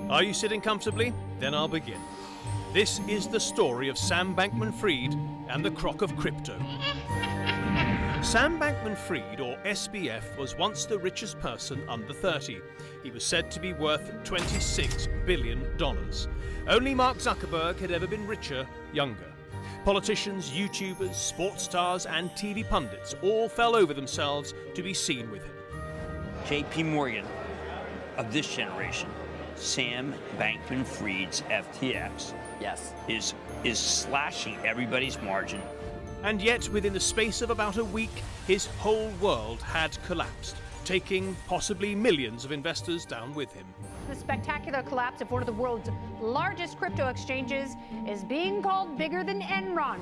Are you sitting comfortably? Then I'll begin. This is the story of Sam Bankman-Fried and the crock of crypto. Sam Bankman-Fried, or SBF, was once the richest person under 30. He was said to be worth $26 billion. Only Mark Zuckerberg had ever been richer, younger. Politicians, YouTubers, sports stars and TV pundits all fell over themselves to be seen with him. J.P. Morgan of this generation, Sam Bankman-Fried's FTX, yes, is slashing everybody's margin. And yet, within the space of about a week, his whole world had collapsed, taking possibly millions of investors down with him. The spectacular collapse of one of the world's largest crypto exchanges is being called bigger than Enron.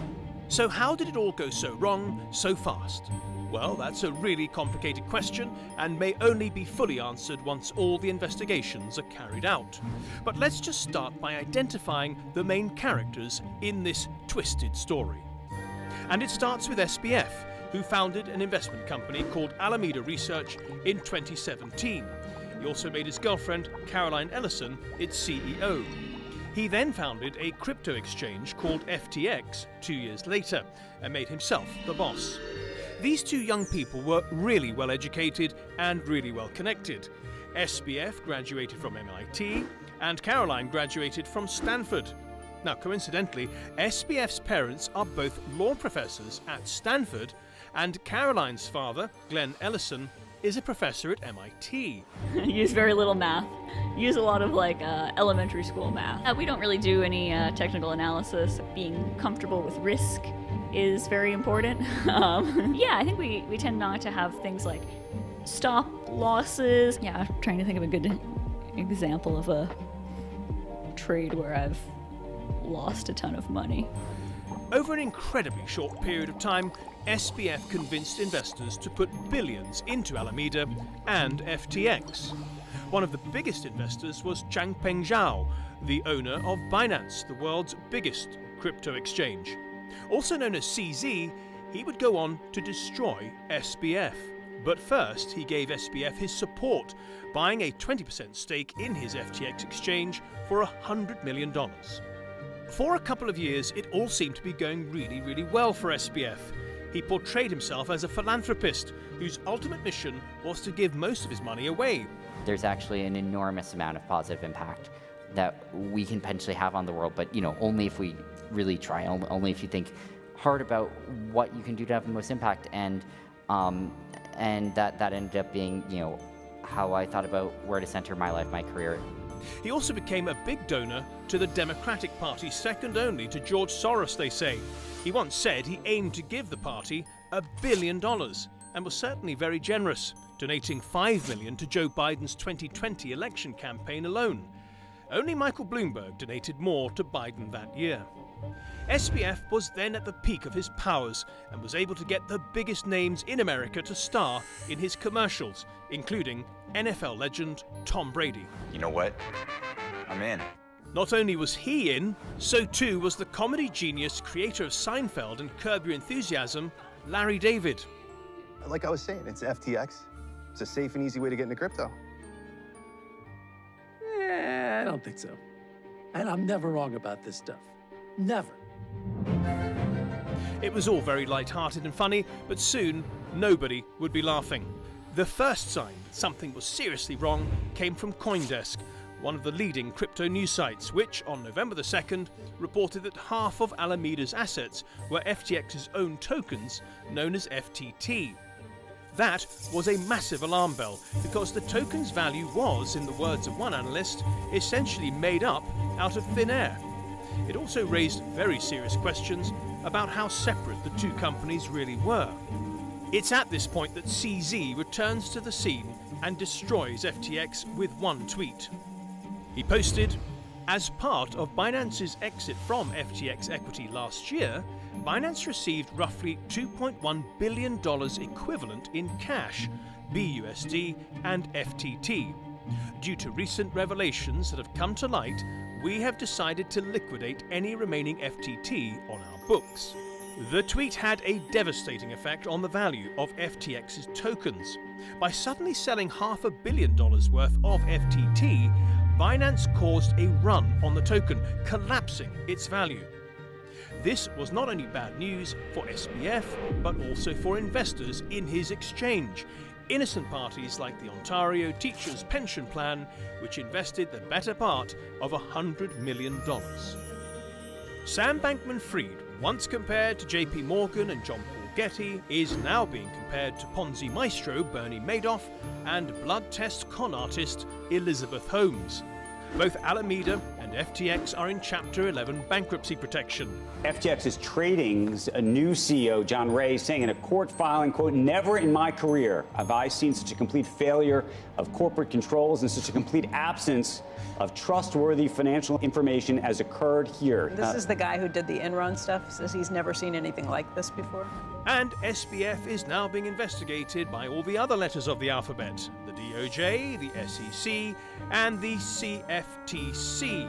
So how did it all go so wrong so fast? Well, that's a really complicated question and may only be fully answered once all the investigations are carried out. But let's just start by identifying the main characters in this twisted story. And it starts with SBF, who founded an investment company called Alameda Research in 2017. He also made his girlfriend, Caroline Ellison, its CEO. He then founded a crypto exchange called FTX 2 years later and made himself the boss. These two young people were really well educated and really well connected. SBF graduated from MIT and Caroline graduated from Stanford. Now, coincidentally, SBF's parents are both law professors at Stanford, and Caroline's father, Glenn Ellison, is a professor at MIT. Use very little math. Use a lot of elementary school math. We don't really do any technical analysis. Being comfortable with risk is very important. Yeah, I think we tend not to have things like stop losses. Yeah, I'm trying to think of a good example of a trade where I've lost a ton of money. Over an incredibly short period of time, SBF convinced investors to put billions into Alameda and FTX. One of the biggest investors was Changpeng Zhao, the owner of Binance, the world's biggest crypto exchange. Also known as CZ, he would go on to destroy SBF. But first, he gave SBF his support, buying a 20% stake in his FTX exchange for $100 million. For a couple of years, it all seemed to be going really well for SBF. He portrayed himself as a philanthropist whose ultimate mission was to give most of his money away. there's actually an enormous amount of positive impact that we can potentially have on the world, but only if we really try, only if you think hard about what you can do to have the most impact, and that ended up being how I thought about where to center my life, my career. He also became a big donor to the Democratic Party, second only to George Soros, they say. He once said he aimed to give the party $1 billion and was certainly very generous, donating $5 million to Joe Biden's 2020 election campaign alone. Only Michael Bloomberg donated more to Biden that year. SBF was then at the peak of his powers and was able to get the biggest names in America to star in his commercials, including NFL legend Tom Brady. You know what? I'm in. Not only was he in, so too was the comedy genius, creator of Seinfeld and Curb Your Enthusiasm, Larry David. Like I was saying, it's FTX. It's a safe and easy way to get into crypto. I don't think so. And I'm never wrong about this stuff. Never. It was all very light-hearted and funny, but soon nobody would be laughing. The first sign that something was seriously wrong came from CoinDesk, one of the leading crypto news sites, which on November the 2nd reported that half of Alameda's assets were FTX's own tokens, known as FTT. That was a massive alarm bell, because the token's value was, in the words of one analyst, essentially made up out of thin air. It also raised very serious questions about how separate the two companies really were. It's at this point that CZ returns to the scene and destroys FTX with one tweet. He posted, "As part of Binance's exit from FTX equity last year, Binance received roughly $2.1 billion equivalent in cash, BUSD, and FTT. Due to recent revelations that have come to light, we have decided to liquidate any remaining FTT on our books." The tweet had a devastating effect on the value of FTX's tokens. By suddenly selling $500 million worth of FTT, Binance caused a run on the token, collapsing its value. This was not only bad news for SBF, but also for investors in his exchange, innocent parties like the Ontario Teachers' Pension Plan, which invested the better part of $100 million. Sam Bankman-Fried, once compared to JP Morgan and John Paul Getty, is now being compared to Ponzi maestro Bernie Madoff and blood test con artist Elizabeth Holmes. Both Alameda and FTX are in Chapter 11 bankruptcy protection. FTX's Trading's a new CEO, John Ray, saying in a court filing, quote, "Never in my career have I seen such a complete failure of corporate controls and such a complete absence of trustworthy financial information as occurred here." This is the guy who did the Enron stuff, says he's never seen anything like this before. And SBF is now being investigated by all the other letters of the alphabet, the DOJ, the SEC, and the CFTC.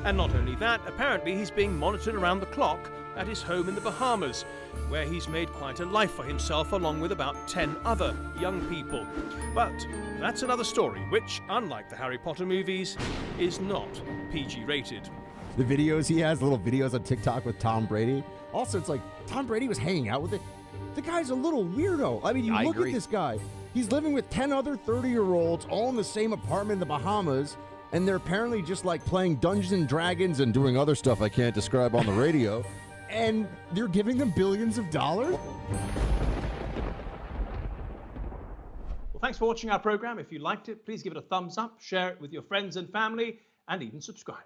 And not only that, apparently he's being monitored around the clock at his home in the Bahamas, where he's made quite a life for himself along with about 10 other young people. But that's another story, which, unlike the Harry Potter movies, is not PG rated. The videos he has, little videos on TikTok with Tom Brady. Also, it's like Tom Brady was hanging out with it. The guy's a little weirdo. I mean, you look at this guy. He's living with 10 other 30-year-olds all in the same apartment in the Bahamas, and they're apparently just like playing Dungeons and Dragons and doing other stuff I can't describe on the radio, and they're giving them billions of dollars? Well, thanks for watching our program. If you liked it, please give it a thumbs up, share it with your friends and family, and even subscribe.